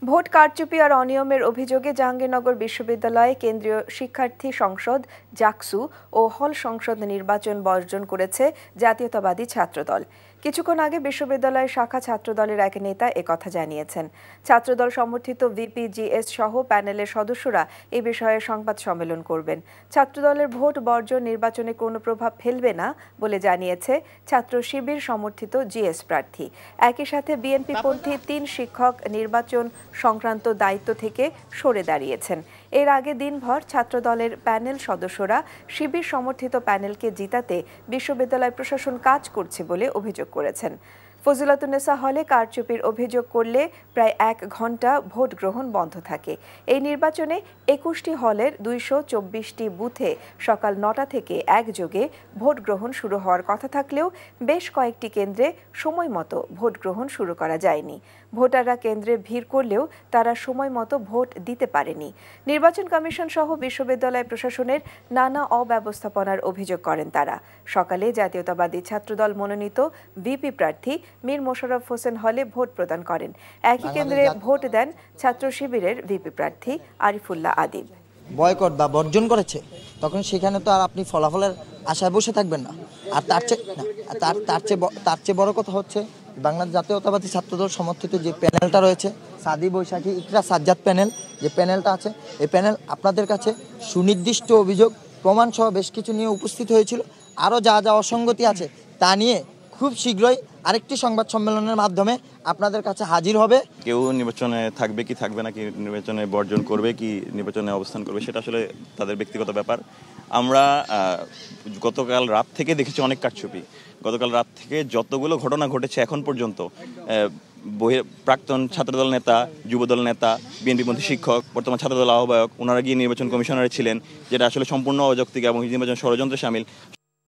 Vote কারচুপি আর অনিয়মের অভিযোগে জাহাঙ্গীরনগর বিশ্ববিদ্যালয়ে কেন্দ্রীয় শিক্ষার্থী সংসদ জাকসু ও হল সংসদ নির্বাচন বর্জন করেছে জাতীয়তাবাদী ছাত্রদল। কিছুক্ষণ আগে বিশ্ববিদ্যালয়ের শাখা ছাত্রদলের এক নেতা একথা জানিয়েছেন। ছাত্রদল সমর্থিত ভিপিজিএস সহ প্যানেলের সদস্যরা এ বিষয়ে সংবাদ সম্মেলন করবেন। ছাত্রদলের ভোট বর্জন নির্বাচনে কোনো প্রভাব ফেলবে না বলে জানিয়েছে ছাত্র শিবির সমর্থিত জিএস প্রার্থী। একই সাথে বিএনপিপন্থী ৩ শিক্ষক নির্বাচন সংক্রান্ত দায়িত্ব থেকে সরে দাঁড়িয়েছেন। এর আগে দিনভর ছাত্রদলের প্যানেল সদস্যরা শিবির সমর্থিত প্যানেলকে জিতাতে বিশ্ববিদ্যালয় প্রশাসন কাজ করছে বলে অভিযোগ করেছেন। ফজিলাতুন্নেসা হলে কারচুপির অভিযোগ করলে প্রায় ১ ঘণ্টা ভোট গ্রহণ বন্ধ থাকে। এই নির্বাচনে ২১টি হলের ২২৪টি বুথে সকাল ৯টা থেকে একযোগে ভোট গ্রহণ শুরু হওয়ার কথা থাকলেও বেশ কয়েকটি কেন্দ্রে সময় মতো ভোট গ্রহণ শুরু করা যায়নি। ভোটাররা কেন্দ্রে ভিড় করলেও তারা সময় মতো ভোট দিতে পারেনি। নির্বাচন কমিশন সহ বিশ্ববিদ্যালয় প্রশাসনের নানা অব্যবস্থাপনার অভিযোগ করেন তারা। সকালে জাতীয়তাবাদী ছাত্রদল মনোনীত ভিপি প্রার্থী মীর মোশাররফ হোসেন হলে ভোট প্রদান করেন। একই কেন্দ্রে ভোট দেন ছাত্র শিবিরের ভিপি প্রার্থী আরিফুল্লাহ আদিব। বয়কট বা বর্জন করেছে, তখন সেখানে তো আর আপনি ফলাফলের আশায় বসে থাকবেন না। আর তার চেয়ে বড় কথা হচ্ছে বাংলাদেশ জাতীয়তাবাদী ছাত্রদল সমর্থিত যে প্যানেলটা রয়েছে, সাদি বৈশাখী ইকরা সাজ্জাদ প্যানেল, যে প্যানেলটা আছে, এই প্যানেল আপনাদের কাছে সুনির্দিষ্ট অভিযোগ প্রমাণ সহ বেশ কিছু নিয়ে উপস্থিত হয়েছিল। আরও যা যা অসঙ্গতি আছে তা নিয়ে খুব শীঘ্রই আরেকটি সংবাদ সম্মেলনের মাধ্যমে আপনাদের কাছে হাজির হবে। কেউ নির্বাচনে থাকবে কি থাকবে না, কি নির্বাচনে বর্জন করবে কি নির্বাচনে অবস্থান করবে, সেটা আসলে তাদের ব্যক্তিগত ব্যাপার। আমরা গতকাল রাত থেকে দেখেছি অনেক কারচুপি। গতকাল রাত থেকে যতগুলো ঘটনা ঘটেছে এখন পর্যন্ত, প্রাক্তন ছাত্রদল নেতা, যুবদল নেতা, বিএনপিপন্থী শিক্ষক, বর্তমান ছাত্রদল আহ্বায়ক, ওনারা গিয়ে নির্বাচন কমিশনারে ছিলেন, যেটা আসলে সম্পূর্ণ অযৌক্তিক এবং নির্বাচন ষড়যন্ত্রে শামিল।